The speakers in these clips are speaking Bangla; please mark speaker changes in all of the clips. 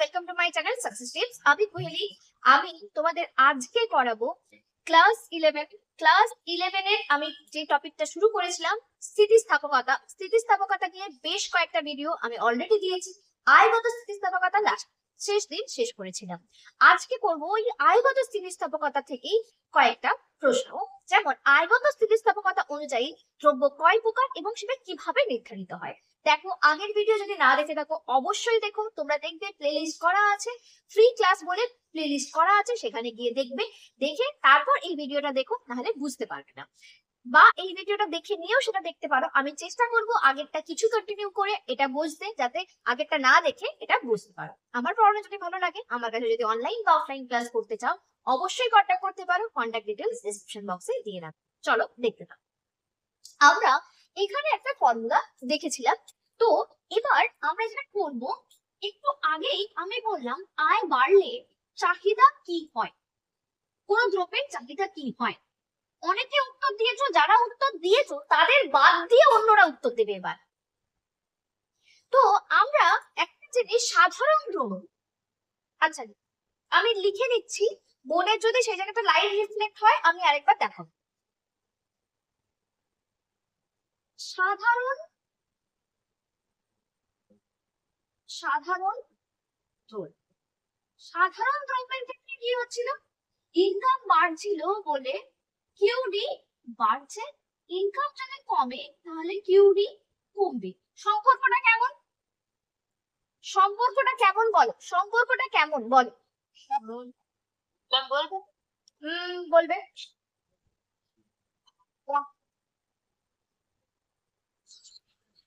Speaker 1: Welcome to my channel success tips. আমি কোহেলি। আমি তোমাদের আজকে করাবো ক্লাস 11। ক্লাস 11 এর আমি যে টপিকটা শুরু করেছিলাম স্থিতিস্থাপকতা। স্থিতিস্থাপকতা নিয়ে বেশ কয়েকটা ভিডিও আমি অলরেডি দিয়েছি। আয়গত স্থিতিস্থাপকতা শেষ দিন শেষ করেছিলাম। আজকে করবো ওই আয়গত স্থিতিস্থাপকতা থেকেই কয়েকটা প্রশ্ন, যেমন আয়গত স্থিতিস্থাপকতা অনুযায়ী দ্রব্য কয় প্রকার এবং সেটা কিভাবে নির্ধারিত হয়। দেখো, আগের ভিডিও যদি না দেখে থাকো অবশ্যই দেখো। তোমরা দেখবে প্লেলিস্ট করা আছে, ফ্রি ক্লাস বলে প্লেলিস্ট করা আছে, সেখানে গিয়ে দেখবে। দেখে তারপর এই ভিডিওটা দেখো, নাহলে বুঝতে পারবে না। বা এই ভিডিওটা দেখে নিয়েও সেটা দেখতে পারো। আমি চেষ্টা করব আগেরটা কিছু কন্টিনিউ করে এটা বুঝতে, যাতে আগেরটা না দেখে এটা বুঝতে পারো। আমার পড়ানো যদি ভালো লাগে, আমার কাছে যদি অনলাইন বা অফলাইন ক্লাস করতে চাও, অবশ্যই কন্ট্যাক্ট করতে পারো। কন্ট্যাক্ট ডিটেইলস ডেসক্রিপশন বক্সে দিয়ে রাখো। চলো দেখতে থাকো। আমরা এখানে একটা ফর্মুলা দেখেছিলাম। তো এবার আমরা যেটা করব, একটু আগেই আমি বললাম আয় বাড়লে চাহিদা কি হয়, কোন দ্রব্যের চাহিদা কি হয়। অনেকে উত্তর দিয়েছো, যারা উত্তর দিয়েছো তাদের বাদ দিয়ে অন্যরা উত্তর দেবে এবার। তো আমরা একটা জিনিস সাধারণ দ্রব্য, আচ্ছা আমি লিখে নিচ্ছি বোর্ডে, যদি সেই জায়গাটা লাইভ রিফ্লেক্ট হয় আমি আরেকবার দেখাবো। সাধারণ দ্রব্য, সাধারণ দ্রব্যের ক্ষেত্রে কি হচ্ছিল, ইনকাম বাড়ছিল বলে কিউডি বাড়ছে। ইনকাম যদি কমে তাহলে কিউডি কমবে। সম্পর্কটা কেমন, সম্পর্কটা কেমন বলো, সম্পর্কটা কেমন বলো। বলবে।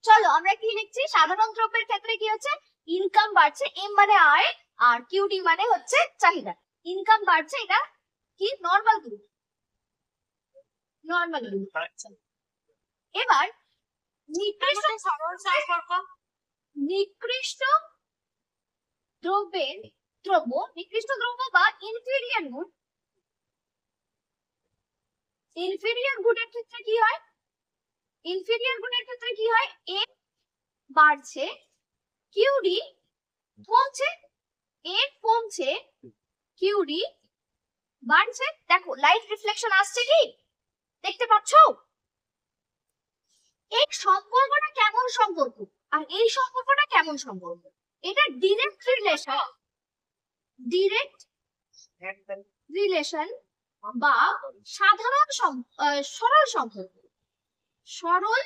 Speaker 1: চলো আমরা কি লিখছি, সাধারণ দ্রব্যের ক্ষেত্রে কি হচ্ছে, ইনকাম বাড়ছে, এম মানে আয় আর কিউডি মানে হচ্ছে চাহিদা। ইনকাম বাড়ছে, এটা কি নরমাল গ্রুপ, নরমাল গ্রুপ। এবার নিকৃষ্ট নিকৃষ্ট দ্রব্য বা ইনফেরিয়ার গুড, ইনফেরিয়ার গুডের ক্ষেত্রে কি হয়, ইনফেরিয়ার গুডের ক্ষেত্রে কি হয়, এ বাড়ছে, কিউডি কমছে, এ কমছে, কিউডি বাড়ছে। দেখো লাইট রিফ্লেকশন আসছে কি, দেখতে পাচ্ছো? এই সম্পর্কটা কেমন সম্পর্ক আর এই সম্পর্কটা কেমন সম্পর্ক, এটা ডিরেক্ট রিলেশন, ডিরেক্ট রিলেশন বা সাধারণ সরল সম্পর্ক, সরল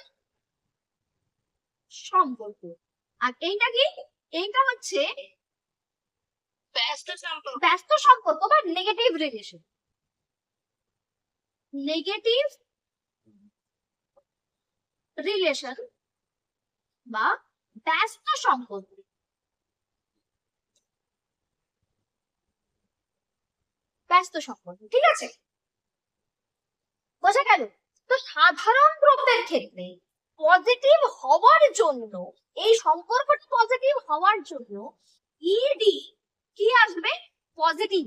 Speaker 1: সম্পর্ক। আর এইটা কি, এইটা হচ্ছে ব্যস্ত সম্পর্ক বা নেগেটিভ রিলেশন, নেগেটিভ রিলেশন বা ব্যস্ত সম্পর্ক, ব্যস্ত সম্পর্ক। ঠিক আছে, বোঝা গেল? তো সাধারণ দ্রব্যের ক্ষেত্রে পজিটিভ হওয়ার জন্য, এই সম্পর্কটি পজিটিভ হওয়ার জন্য ইডি কি আসবে, পজিটিভ।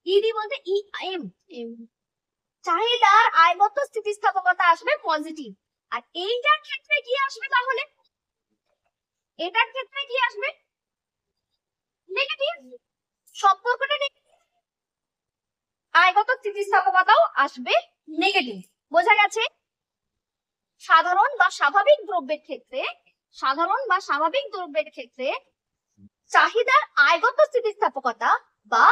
Speaker 1: ইডি বলতে ই এম, চাহিদার আয়গত স্থিতিস্থাপকতা আসবে পজিটিভ। আর এইটার ক্ষেত্রে কি আসবে তাহলে, এটার ক্ষেত্রে কি আসবে, নেগেটিভ। সম্পর্কটা আয়গত স্থিতিস্থাপকতাও আসবে নেগেটিভ। বোঝা গেছে? সাধারণ বা স্বাভাবিক দ্রব্যের ক্ষেত্রে, সাধারণ বা স্বাভাবিক দ্রব্যের ক্ষেত্রে চাহিদার আয়গত স্থিতিস্থাপকতা বা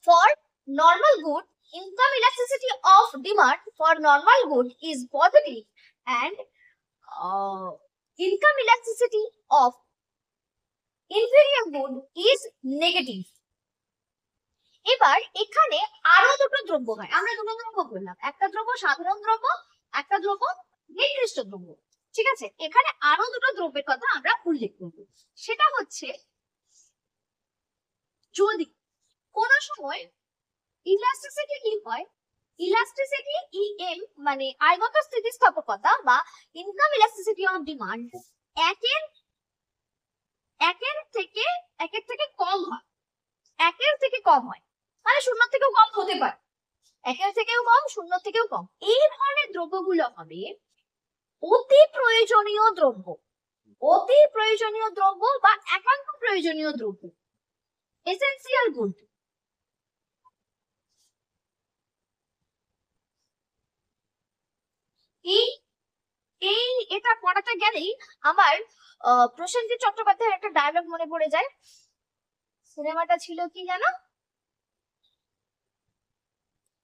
Speaker 1: for normal good, income elasticity of demand for normal good is positive and income elasticity of inferior good is negative. এবার এখানে আরো দুটো দ্রব্য হয়, আমরা দুটো দ্রব্য বললাম, একটা দ্রব্য সাধারণ দ্রব্য, একটা দ্রব্য নিকৃষ্ট দ্রব্য। ঠিক আছে, এখানে আরো দুটো দ্রব্যের কথা আমরা উল্লেখ করব। সেটা হচ্ছে যদি কোন সময় ইলাস্টিসিটি কি হয়, ইলাস্টিসিটি ইএম মানে আয়গত স্থিতিস্থাপকতা বা ইনকাম ইলাস্টিসিটি অফ ডিমান্ড একের থেকে কম হয়, একের থেকে কম হয়, মানে শূন্য থেকেও কম হতে পারে, একের থেকেও কম, শূন্য থেকেও কম। এই ধরনের দ্রব্যগুলো হবে অতি প্রয়োজনীয় দ্রব্য। অতি প্রয়োজনীয় দ্রব্য বা একান্ত প্রয়োজনীয় দ্রব্য, এসেন্সিয়াল গুড। এই এই এটা পড়াতে গেলেই আমার প্রসেনজিৎ চট্টোপাধ্যায়ের একটা ডায়লগ মনে পড়ে যায়। সিনেমাটা ছিল কি জানো,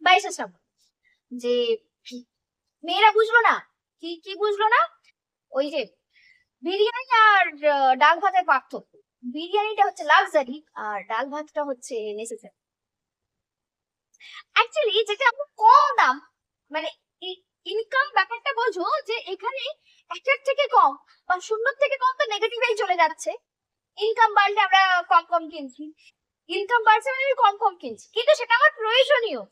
Speaker 1: 22শে শ্রাবণ। যে মেয়েরা বুঝলো না, কি কি বুঝলো না, ওই যে বিরিয়ানি আর ডাল ভাতের পার্থক্য। বিরিয়ানিটা হচ্ছে লাক্সারি আর ডাল ভাতটা হচ্ছে নেসেসারি। অ্যাকচুয়ালি যেটা আমরা কম দাম, মানে ইনকাম ব্যাপারটা বোঝো, যে এখানে একের থেকে কম বা শূন্যর থেকে কম তো নেগেটিভেই চলে যাচ্ছে। ইনকাম বাড়লে আমরা কম কম কিনছি, ইনকাম বাড়ছে মানে আমি কম কম কিনছি, কিন্তু সেটা আমার প্রয়োজনীয়,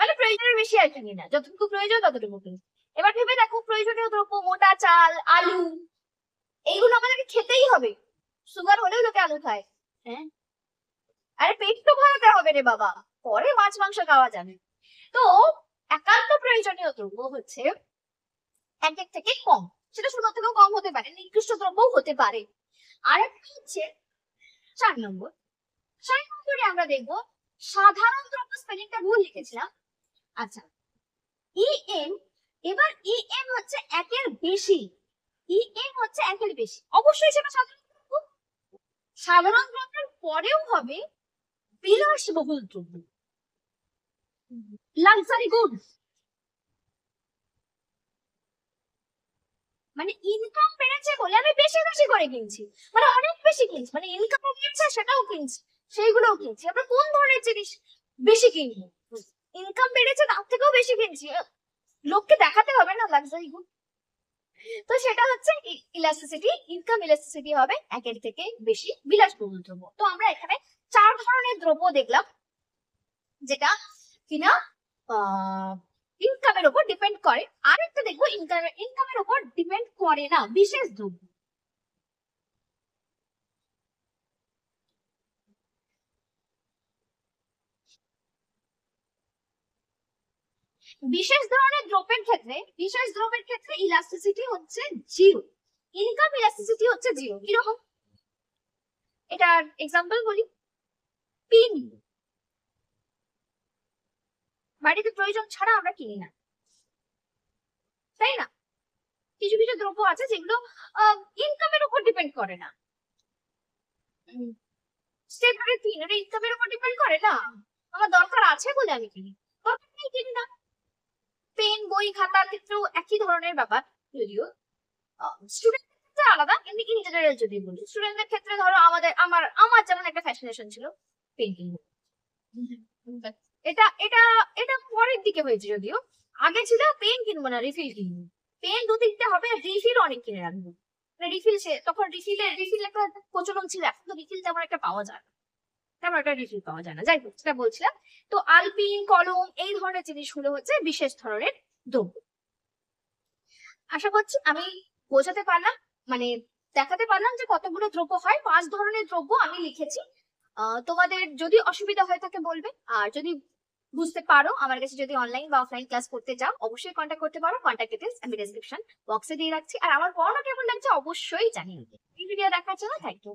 Speaker 1: মানে প্রয়োজনের বেশি আর কিনি না, যতটুকু প্রয়োজন ততটুকু কিনি। এবার ভেবে দেখো, প্রয়োজনীয় দ্রব্য মোটা চাল, আলু, এইগুলো আমাদেরকে খেতেই হবে। সুগার হলেও লোকে আলু খায়, হ্যাঁ। আরে পেট তো ভরাতে হবে রে বাবা, পরে মাছ মাংস খাওয়া যাবে। তো একান্ত প্রয়োজনীয় দ্রব্য হচ্ছে একের থেকে কম, সেটা শূন্য থেকেও কম হতে পারে, নিকৃষ্ট দ্রব্যও হতে পারে। আর একটা হচ্ছে 4 নম্বর। 4 নম্বরে আমরা দেখবো সাধারণ দ্রব্য, স্পেলিংটা ভুল লিখেছিলাম। আচ্ছা, ইএম, এবার ইএম হচ্ছে একের বেশি, ইএম হচ্ছে একের বেশি, অবশ্যই সেটা সাধারণ দ্রব্য। সাধারণ দ্রব্যের পরেও হবে বিলাসবহুল দ্রব্য, লাক্সারি গুডস। মানে ইনকাম বেড়েছে বলে আমি বেশি বেশি করে কিনছি, মানে অনেক বেশি কিনছি, মানে ইনকাম বেড়েছে সেটাও কিনছি, সেইগুলোও কিনছি। আমরা কোন ধরনের জিনিস বেশি কিনবো? ইনকাম বেড়েছে তার থেকেও বেশি কিনছি, লোককে দেখাতে হবে না লাক্সারি গুড। তো সেটা হচ্ছে ইলাস্টিসিটি, ইনকাম ইলাস্টিসিটি হবে একের থেকে বেশি বিলাসবহুল দ্রব্য। তো আমরা এখানে 4 ধরনের দ্রব্য দেখলাম, যেটা কিনা ইনকামের উপর ডিপেন্ড করে। আর একটা দেখবো ইনকামের উপর ডিপেন্ড করে না, বিশেষ দ্রব্য। বিশেষ ধরনের দ্রব্যের ক্ষেত্রে, বিশেষ দ্রব্যের ক্ষেত্রে ইলাস্টিসিটি হচ্ছে জিরো, ইনকাম ইলাস্টিসিটি হচ্ছে জিরো। কিরকম, এটার এক্সাম্পল বলি। পিন বাড়িতে প্রয়োজন ছাড়া আমরা কিনি না, তাই না? কিছু কিছু দ্রব্য আছে যেগুলো ইনকামের উপর ডিপেন্ড করে না। স্টেটমেন্টের পিন, এটা ইনকামের উপর ডিপেন্ড করে না, আমার দরকার আছে বলে আমি কিনি, দরকার নেই কিনি না। পেন, বই, খাতার ক্ষেত্রেও একই ধরনের ব্যাপার, যদিও স্টুডেন্টের ক্ষেত্রে আলাদা। এমনি ইন জেনারেল যদি বলি, স্টুডেন্টদের ক্ষেত্রে ধরো আমার যেমন একটা ফ্যাশনেশন ছিল পেন্টিং, এটা এটা এটা পরের দিকে হয়েছে, যদিও আগে ছিল পেন কিনবো না রিফিল কিনবো, পেন 2-3টে হবে, রিফিল অনেক কিনে রাখবো। রিফিল তখন রিফিল একটা প্রচলন ছিল, এখন তো রিফিল তেমন একটা পাওয়া যায় না, তেমন একটা রিফিল পাওয়া যায় না। যাই হোক, সেটা বলছিলাম। তো আলপিন, কলম, এই ধরনের জিনিসগুলো হচ্ছে বিশেষ ধরনের দ্রব্য। আশা করছি আমি বোঝাতে পারলাম, মানে দেখাতে পারলাম যে কতগুলো দ্রব্য হয়। 5 ধরনের দ্রব্য আমি লিখেছি। তোমাদের যদি অসুবিধা হয়ে থাকে বলবে, আর যদি বুঝতে পারো, আমার কাছে যদি অনলাইন বা অফলাইন ক্লাস করতে চাও অবশ্যই কন্ট্যাক্ট করতে পারো। কন্ট্যাক্ট ডিটেলস আমি ডেসক্রিপশন বক্সে দিয়ে রাখছি। আর আমার পড়ানো কেমন লাগছে অবশ্যই জানিয়ে। এই ভিডিও দেখার জন্য থ্যাংক ইউ।